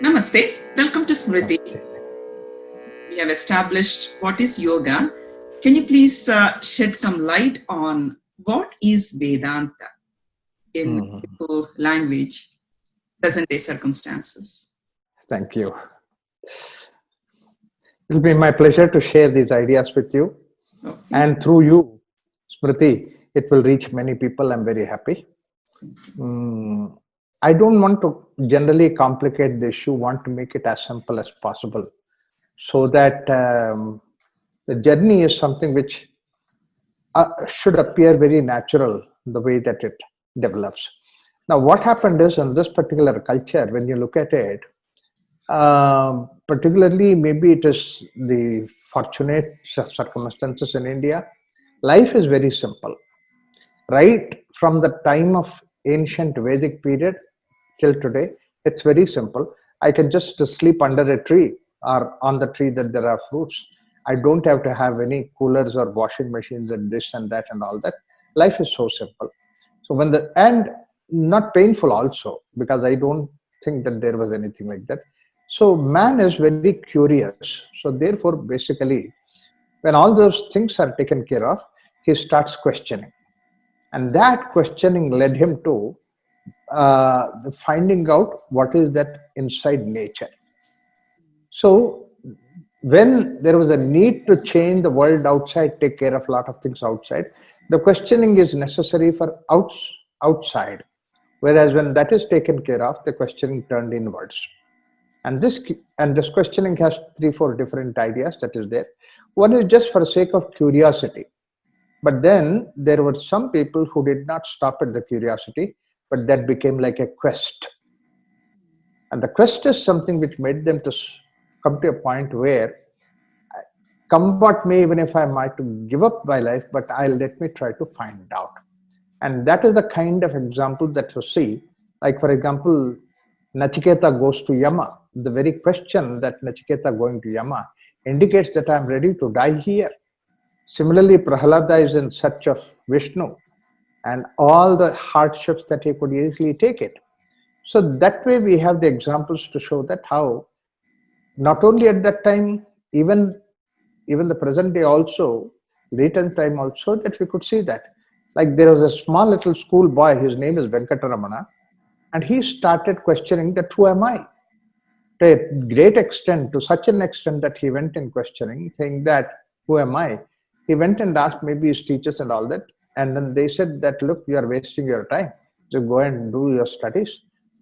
Namaste. Welcome to Smriti. Namaste. We have established what is yoga. Can you please shed some light on what is Vedanta in Mhm. simple language, present day circumstances? Thank you. It will be my pleasure to share these ideas with you. Okay. And through you, Smriti, it will reach many people. I'm very happy. Mm, I don't want to generally complicate the issue, want to make it as simple as possible so that the journey is something which should appear very natural the way that it develops. Now, what happened is in this particular culture, when you look at it, particularly maybe it is the fortunate circumstances in India, life is very simple. Right from the time of ancient Vedic period till today, it's very simple. I can just sleep under a tree or on the tree that there are fruits. I don't have to have any coolers or washing machines and this and that and all that. Life is so simple. So when the and not painful also, because I don't think that there was anything like that. So man is very curious. So therefore, basically, when all those things are taken care of, he starts questioning, and that questioning led him to finding out what is that inside nature. So when there was a need to change the world outside, take care of a lot of things outside, the questioning is necessary for outside. Whereas when that is taken care of, the questioning turned inwards. And this questioning has 3 4 different ideas that is there. One is just for the sake of curiosity. But then there were some people who did not stop at the curiosity, but that became like a quest. And the quest is something which made them to come to a point where, come what may, even if I might to give up my life, but I'll let me try to find out. And that is the kind of example that you see. Like, for example, Nachiketa goes to Yama. The very question that Nachiketa going to Yama indicates that I'm ready to die here. Similarly, Prahalada is in search of Vishnu and all the hardships that he could easily take it. So that way we have the examples to show that how not only at that time, even even the present day also, latent time also, that we could see that. Like there was a small little school boy, his name is Venkataramana, and he started questioning that who am I? To a great extent, to such an extent that he went in questioning, saying that who am I? He went and asked maybe his teachers and all that, and then they said that look, you are wasting your time. So go and do your studies.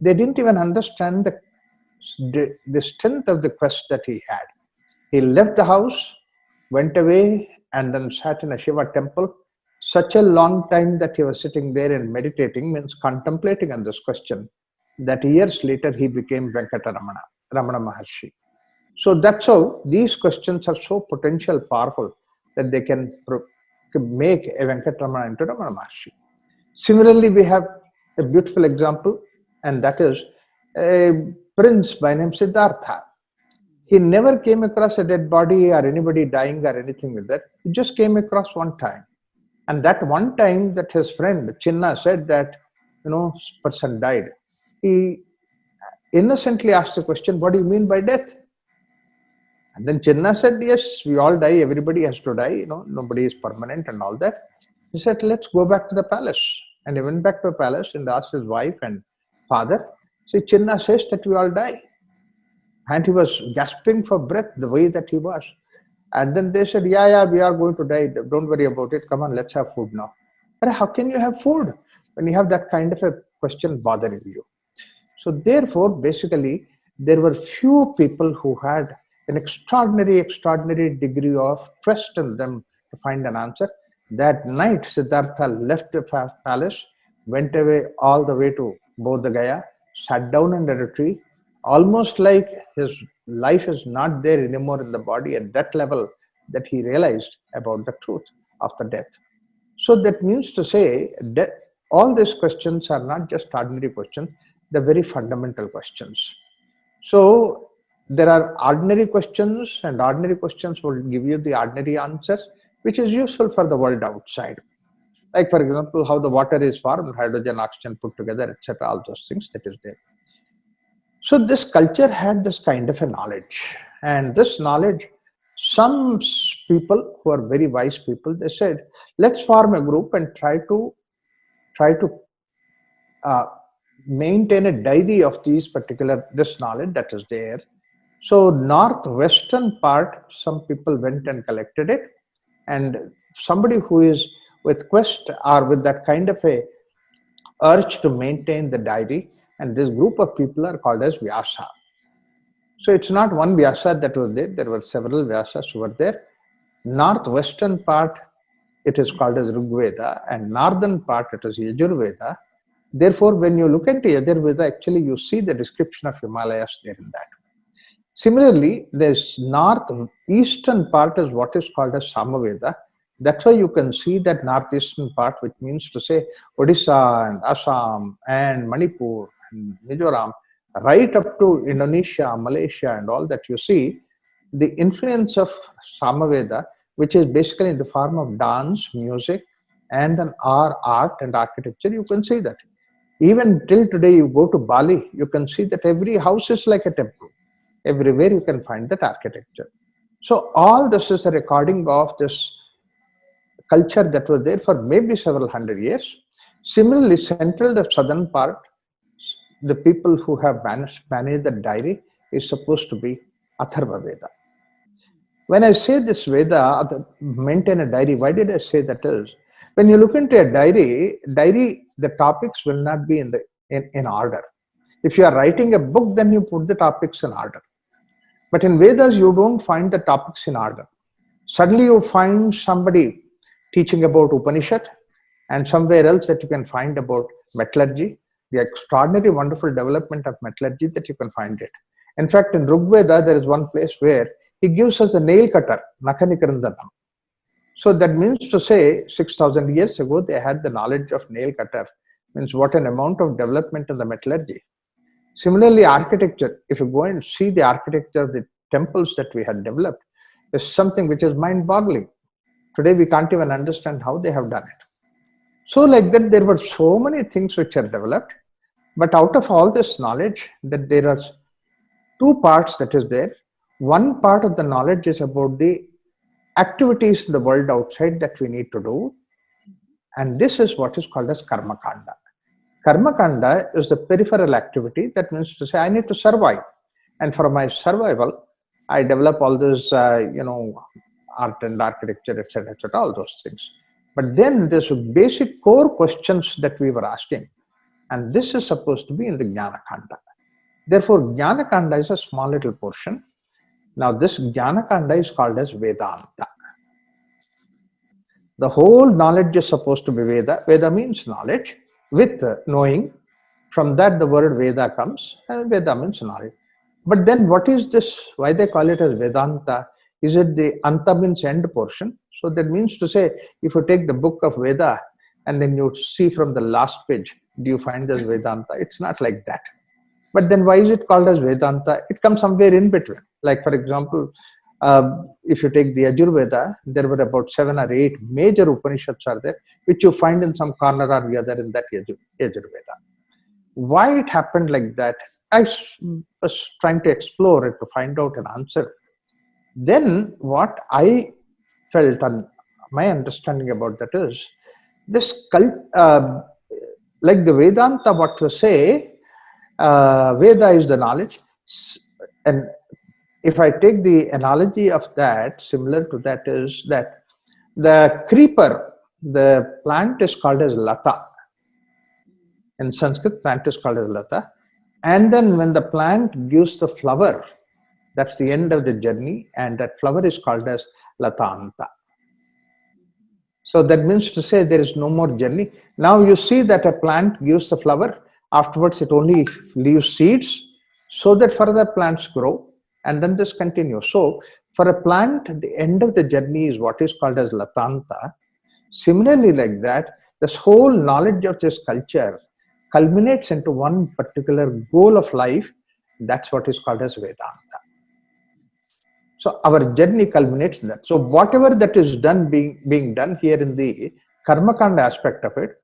They didn't even understand the strength of the quest that he had. He left the house, went away, and then sat in a Shiva temple. Such a long time that he was sitting there and meditating, means contemplating on this question, that years later he became Venkataramana, Ramana Maharshi. So that's how these questions are so potential powerful that they can make a Venkataramana into Ramana Maharshi. Similarly, we have a beautiful example, and that is a prince by name Siddhartha. He never came across a dead body or anybody dying or anything with that. He just came across one time. And that one time that his friend Chinna said that, this person died, he innocently asked the question, what do you mean by death? And then Chinna said, yes, we all die, everybody has to die, nobody is permanent and all that. He said, let's go back to the palace. And he went back to the palace and asked his wife and father. So Chinna says that we all die. And he was gasping for breath the way that he was. And then they said, yeah, we are going to die. Don't worry about it. Come on, let's have food now. But how can you have food when you have that kind of a question bothering you? So therefore, basically, there were few people who had an extraordinary degree of trust in them to find an answer. That night, Siddhartha left the palace, went away all the way to Bodh Gaya, sat down under a tree, almost like his life is not there anymore in the body at that level that he realized about the truth of the death. So that means to say that all these questions are not just ordinary questions, they're very fundamental questions. So there are ordinary questions, and ordinary questions will give you the ordinary answers, which is useful for the world outside. Like, for example, how the water is formed, hydrogen, oxygen put together, etc., all those things that is there. So this culture had this kind of a knowledge, and this knowledge, some people who are very wise people, they said, let's form a group and try to uh, maintain a diary of these particular this knowledge that is there. So northwestern part, some people went and collected it, and somebody who is with quest or with that kind of a urge to maintain the diary, and this group of people are called as Vyasa. So it's not one Vyasa that was there. There were several Vyasas who were there. Northwestern part, it is called as Rigveda, and northern part, it is Yajurveda. Therefore, when you look at Yajurveda, actually you see the description of Himalayas there in that. Similarly, this northeastern part is what is called as Samaveda. That's why you can see that northeastern part, which means to say Odisha and Assam and Manipur and Mizoram, right up to Indonesia, Malaysia, and all that you see, the influence of Samaveda, which is basically in the form of dance, music, and then art and architecture, you can see that. Even till today, you go to Bali, you can see that every house is like a temple. Everywhere you can find that architecture. So all this is a recording of this culture that was there for maybe several hundred years. Similarly, central, the southern part, the people who have managed the diary is supposed to be Atharva Veda. When I say this Veda, maintain a diary, why did I say that is? When you look into a diary, the topics will not be in order. If you are writing a book, then you put the topics in order. But in Vedas, you don't find the topics in order. Suddenly you find somebody teaching about Upanishad, and somewhere else that you can find about metallurgy, the extraordinary wonderful development of metallurgy that you can find it. In fact, in Rigveda, there is one place where he gives us a nail cutter, Nakanikarandanam. So that means to say 6,000 years ago, they had the knowledge of nail cutter. Means what an amount of development in the metallurgy. Similarly, architecture, if you go and see the architecture of the temples that we had developed, is something which is mind-boggling. Today, we can't even understand how they have done it. So like that, there were so many things which are developed, but out of all this knowledge, that there are two parts that is there. One part of the knowledge is about the activities in the world outside that we need to do, and this is what is called as Karma Kanda. Karma Kanda is the peripheral activity. That means to say, I need to survive. And for my survival, I develop all this, art and architecture, etc., etc., all those things. But then there's basic core questions that we were asking. And this is supposed to be in the Jnana Kanda. Therefore, Jnana Kanda is a small little portion. Now, this Jnana Kanda is called as Vedanta. The whole knowledge is supposed to be Veda. Veda means knowledge with knowing. From that, the word Veda comes, and Veda means knowledge. But then, what is this? Why they call it as Vedanta? Is it the Anta means end portion? So that means to say, if you take the book of Veda and then you see from the last page, do you find this Vedanta? It's not like that. But then, why is it called as Vedanta? It comes somewhere in between. Like, for example, if you take the Ajurveda, there were about 7 or 8 major Upanishads are there, which you find in some corner or the other in that Ajurveda. Why it happened like that, I was trying to explore it to find out an answer. Then what I felt and my understanding about that is, this like the Vedanta, what to say, Veda is the knowledge, and if I take the analogy of that, similar to that is that the creeper, the plant is called as lata. In Sanskrit, plant is called as lata. And then when the plant gives the flower, that's the end of the journey, and that flower is called as latanta. So that means to say there is no more journey. Now you see that a plant gives the flower, afterwards it only leaves seeds, so that further plants grow, and then this continues. So for a plant, the end of the journey is what is called as latanta. Similarly, like that, this whole knowledge of this culture culminates into one particular goal of life. That's what is called as Vedanta. So our journey culminates in that. So whatever that is done being done here in the Karmakanda aspect of it,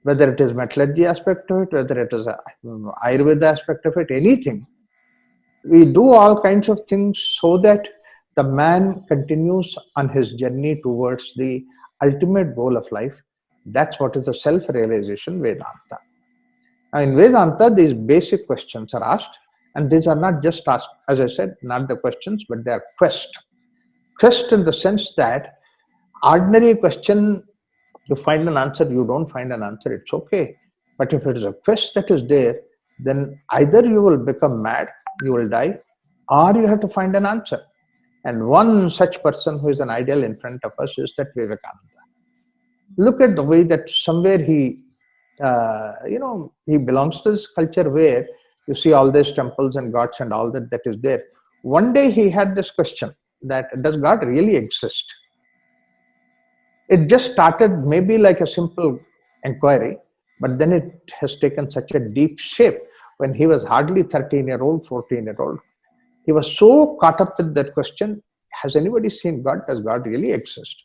whether it is metallurgy aspect of it, whether it is a Ayurveda aspect of it, anything. We do all kinds of things so that the man continues on his journey towards the ultimate goal of life. That's what is the self-realization Vedanta. Now, in Vedanta, these basic questions are asked, and these are not just asked, as I said, not the questions, but they are quest. Quest in the sense that ordinary question, you find an answer, you don't find an answer, it's okay. But if it is a quest that is there, then either you will become mad, you will die, or you have to find an answer. And one such person who is an ideal in front of us is that Vivekananda. Look at the way that somewhere he belongs to this culture where you see all these temples and gods and all that is there. One day he had this question that does God really exist? It just started maybe like a simple inquiry, but then it has taken such a deep shape. When he was hardly 13-year-old, 14-year-old, he was so caught up with that question, has anybody seen God? Does God really exist?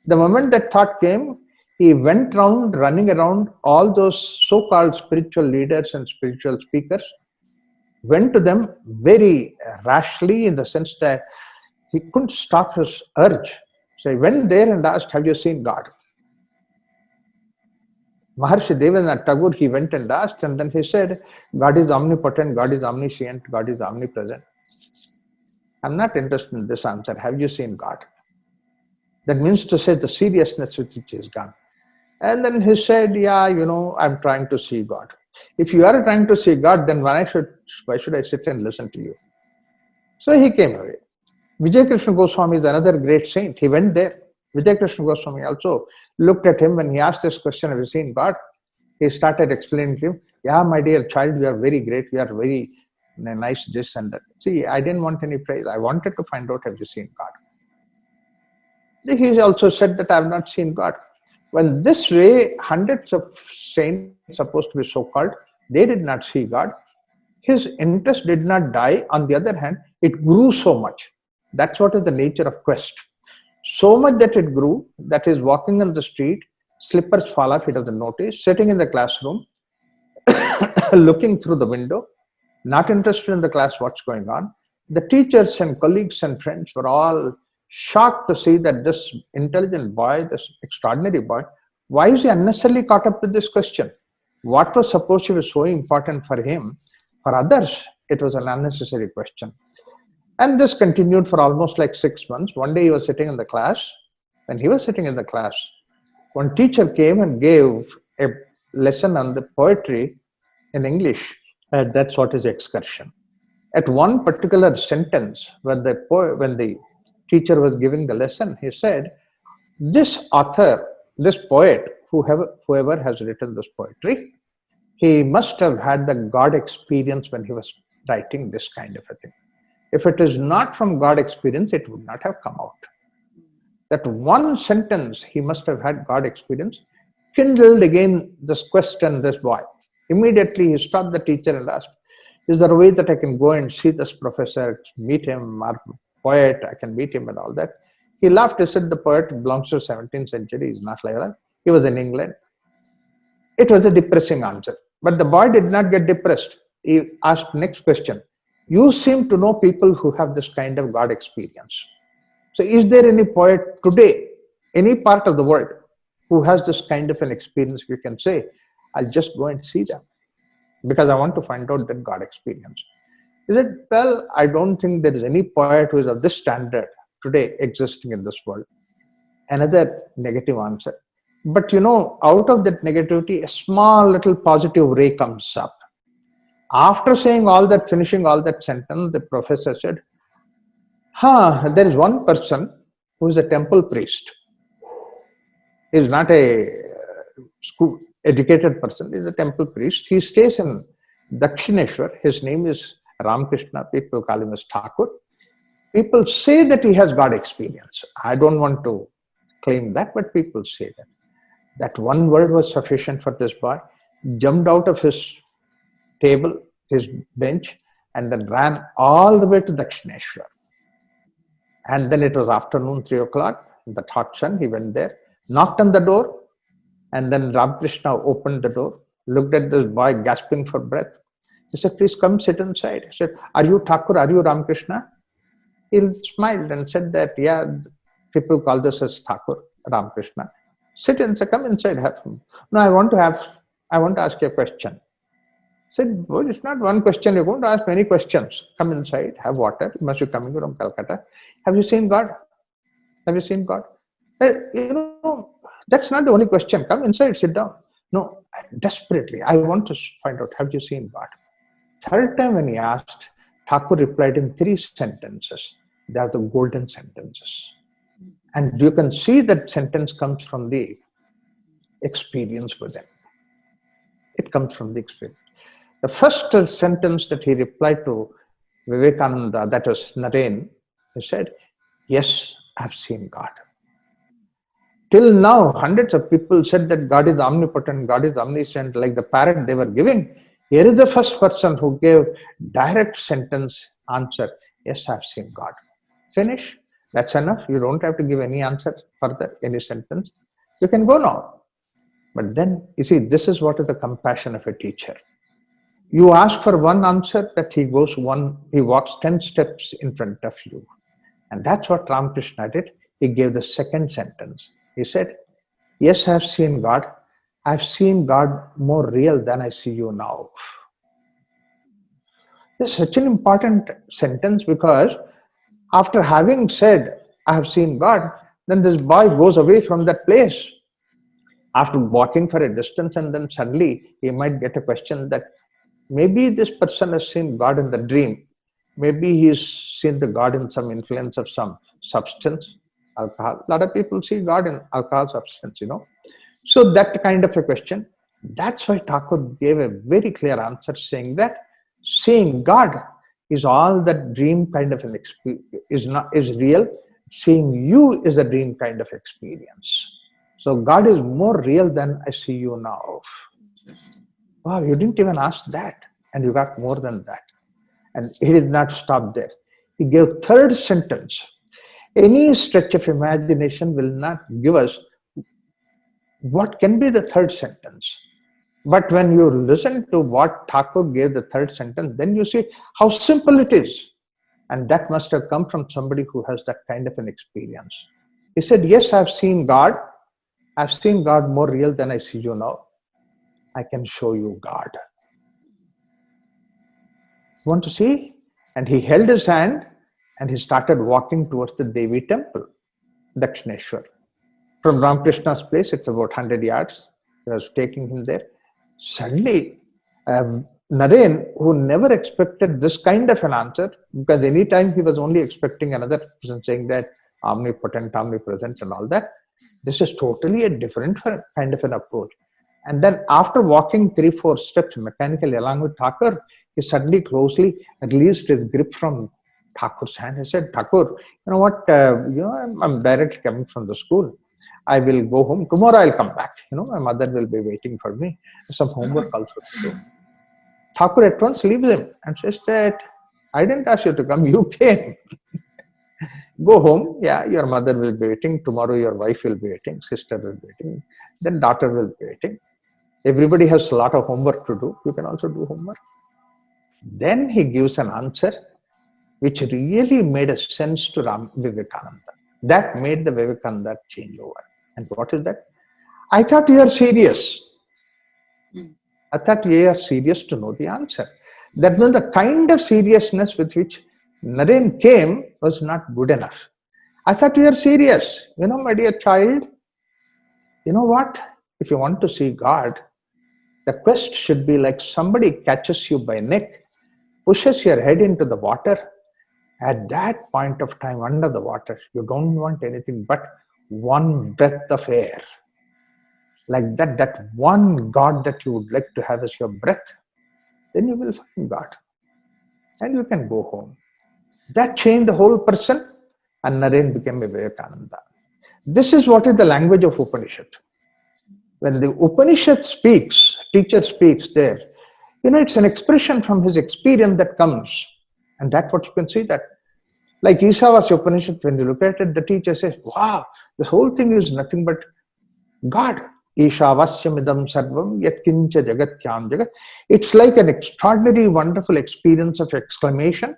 The moment that thought came, he went around, running around all those so-called spiritual leaders and spiritual speakers, went to them very rashly in the sense that he couldn't stop his urge. So he went there and asked, have you seen God? Maharshi Devendra Tagore, he went and asked, and then he said, God is omnipotent, God is omniscient, God is omnipresent. I'm not interested in this answer. Have you seen God? That means to say the seriousness with which is gone. And then he said, yeah, I'm trying to see God. If you are trying to see God, then why should I sit and listen to you? So he came away. Vijay Krishna Goswami is another great saint. He went there. Vijay Krishna Goswami also looked at him when he asked this question, have you seen God? He started explaining to him, yeah, my dear child, you are very great. You are very nice this and that. See, I didn't want any praise. I wanted to find out, have you seen God? He also said that I have not seen God. When this way, hundreds of saints supposed to be so-called, they did not see God. His interest did not die. On the other hand, it grew so much. That's what is the nature of quest. So much that it grew, that is walking on the street, slippers fall off, he doesn't notice, sitting in the classroom, looking through the window, not interested in the class, what's going on. The teachers and colleagues and friends were all shocked to see that this intelligent boy, this extraordinary boy, why is he unnecessarily caught up with this question? What was supposed to be so important for him, for others, it was an unnecessary question. And this continued for almost like 6 months. One day he was sitting in the class. When he was sitting in the class, one teacher came and gave a lesson on the poetry in English. That's what is excursion. At one particular sentence, when the teacher was giving the lesson, he said, this author, this poet, whoever has written this poetry, he must have had the God experience when he was writing this kind of a thing. If it is not from God experience, it would not have come out. That one sentence, he must have had God experience, kindled again this question, this boy. Immediately he stopped the teacher and asked, is there a way that I can go and see this professor, meet him, or poet, I can meet him and all that? He laughed, he said, the poet belongs to the 17th century, he's not like that. He was in England. It was a depressing answer. But the boy did not get depressed. He asked next question. You seem to know people who have this kind of God experience. So is there any poet today, any part of the world, who has this kind of an experience? You can say, I'll just go and see them because I want to find out that God experience. He said, well, I don't think there is any poet who is of this standard today existing in this world. Another negative answer. But out of that negativity, a small little positive ray comes up. After saying all that, finishing all that sentence, the professor said, there is one person who is a temple priest. He is not a school educated person, he is a temple priest. He stays in Dakshineshwar. His name is Ramakrishna. People call him as Thakur. People say that he has God experience. I don't want to claim that, but people say that. That one word was sufficient for this boy. Jumped out of his table, his bench, and then ran all the way to Dakshineshwar. And then it was afternoon, 3 o'clock, in the hot sun, he went there, knocked on the door. And then Ramakrishna opened the door, looked at this boy gasping for breath. He said, please come sit inside. He said, are you Thakur? Are you Ramakrishna? He smiled and said that, yeah, people call this as Thakur, Ramakrishna. Sit inside, come inside, have some. No, I want to ask you a question. Said, well, it's not one question, you're going to ask many questions. Come inside, have water. You must be coming from Calcutta. Have you seen God? Have you seen God? You know, that's not the only question. Come inside, sit down. No, desperately, I want to find out, have you seen God? Third time when he asked, Thakur replied in 3 sentences. They are the golden sentences. And you can see that sentence comes from the experience with them. It comes from the experience. The first sentence that he replied to Vivekananda, that is Naren, he said, yes, I have seen God. Till now, hundreds of people said that God is omnipotent, God is omniscient, like the parrot they were giving. Here is the first person who gave direct sentence answer. Yes, I have seen God. Finish. That's enough. You don't have to give any answer further, any sentence. You can go now. But then, you see, this is what is the compassion of a teacher. You ask for one answer, that he walks 10 steps in front of you. And that's what Ramakrishna did. He gave the second sentence. He said, yes, I have seen God. I've seen God more real than I see you now. This is such an important sentence because after having said, I have seen God, then this boy goes away from that place. After walking for a distance, and then suddenly he might get a question that maybe this person has seen God in the dream. Maybe he's seen the God in some influence of some substance, alcohol. A lot of people see God in alcohol substance, you know. So that kind of a question. That's why Thakur gave a very clear answer saying that seeing God is all that dream kind of an experience, is real. Seeing you is a dream kind of experience. So God is more real than I see you now. Wow, you didn't even ask that, and you got more than that. And he did not stop there. He gave third sentence. Any stretch of imagination will not give us what can be the third sentence. But when you listen to what Thakur gave the third sentence, then you see how simple it is. And that must have come from somebody who has that kind of an experience. He said, yes, I've seen God. I've seen God more real than I see you now. I can show you God. You want to see? And he held his hand and he started walking towards the Devi temple, Dakshineshwar. From Ramakrishna's place, it's about 100 yards. He was taking him there. Suddenly, Naren, who never expected this kind of an answer, because anytime he was only expecting another person saying that omnipotent, omnipresent and all that, this is totally a different kind of an approach. And then after walking 3-4 steps mechanically along with Thakur, he suddenly closely released his grip from Thakur's hand. He said, Thakur, you know what, I'm directly coming from the school. I will go home. Tomorrow I'll come back. My mother will be waiting for me. Some homework also to do. Thakur at once leaves him and says that, I didn't ask you to come, you came. Go home. Yeah, your mother will be waiting. Tomorrow your wife will be waiting. Sister will be waiting. Then daughter will be waiting. Everybody has a lot of homework to do. You can also do homework. Then he gives an answer which really made a sense to Vivekananda. That made the Vivekananda change over. And what is that? I thought you are serious. I thought you are serious to know the answer. That means the kind of seriousness with which Naren came was not good enough. I thought you are serious. My dear child, you know what? If you want to see God, the quest should be like somebody catches you by neck, pushes your head into the water. At that point of time under the water, you don't want anything but one breath of air. Like that one God that you would like to have as your breath, then you will find God. And you can go home. That changed the whole person, and Naren became a Vivekananda. This is what is the language of Upanishad. When the Upanishad speaks, teacher speaks there, it's an expression from his experience that comes. And that's what you can see that. Like Ishavasya Upanishad, when you look at it, the teacher says, wow, this whole thing is nothing but God. Ishavasyamidam sarvam yatkincha jagatyam jagat. It's like an extraordinary, wonderful experience of exclamation.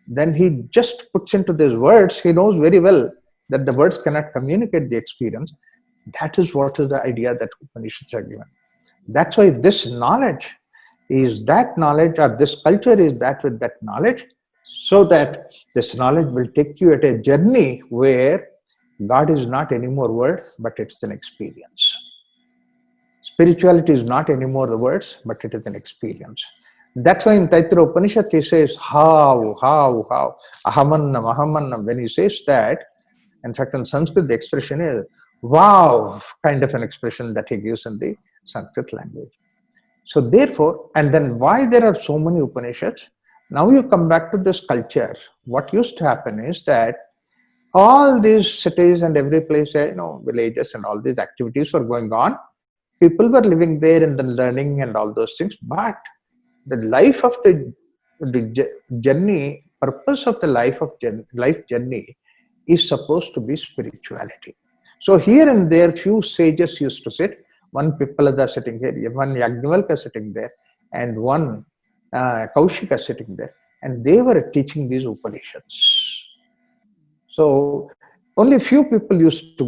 Then he just puts into these words. He knows very well that the words cannot communicate the experience. That is what is the idea that Upanishads are given. That's why this knowledge is that knowledge, or this culture is that with that knowledge, so that this knowledge will take you at a journey where God is not anymore word, but it's an experience. Spirituality is not anymore the words, but it is an experience. That's why in Taittiriya Upanishad he says, how, ahamannam, ahamannam. When he says that, in fact in Sanskrit the expression is, wow, kind of an expression that he gives in the Sanskrit language. So therefore, and then why there are so many Upanishads? Now you come back to this culture. What used to happen is that all these cities and every place, villages and all these activities were going on. People were living there and then learning and all those things. But the life of the journey, purpose of the life journey is supposed to be spirituality. So here and there, few sages used to sit. One Pippalada sitting here, one Yajnavalkya sitting there, and one Kaushika sitting there, and they were teaching these Upanishads. So only few people used to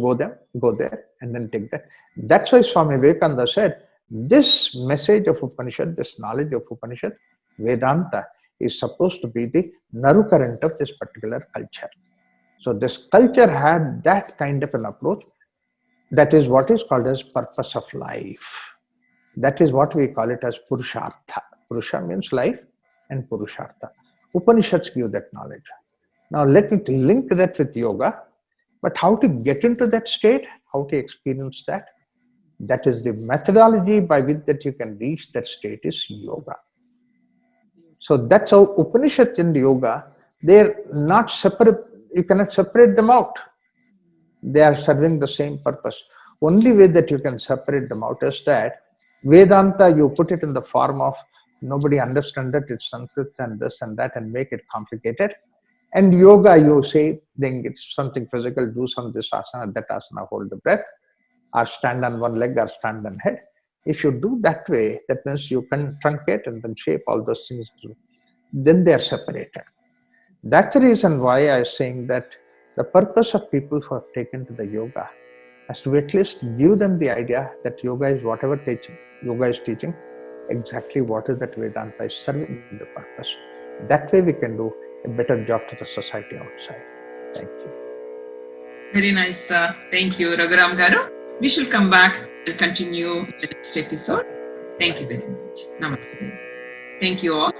go there and then take that. That's why Swami Vivekananda said, this message of Upanishad, this knowledge of Upanishad, Vedanta, is supposed to be the naru current of this particular culture. So this culture had that kind of an approach. That is what is called as purpose of life. That is what we call it as Purushartha. Purusha means life and Purushartha. Upanishads give that knowledge. Now let me link that with yoga. But how to get into that state, how to experience that, that is the methodology by which that you can reach that state is yoga. So that's how Upanishads and yoga, they're not separate. You cannot separate them out. They are serving the same purpose. Only way that you can separate them out is that Vedanta, you put it in the form of nobody understands it, it's Sanskrit and this and that, and make it complicated. And yoga, you say, think it's something physical, do some this asana, that asana, hold the breath, or stand on one leg or stand on head. If you do that way, that means you can truncate and then shape all those things. Then they are separated. That's the reason why I am saying that the purpose of people who have taken to the yoga has to at least give them the idea that yoga is whatever yoga is teaching, exactly what is that Vedanta is serving the purpose. That way we can do a better job to the society outside. Thank you. Very nice. Thank you, Raghuram Garu. We shall come back and continue the next episode. Thank you very much. Namaste. Thank you all.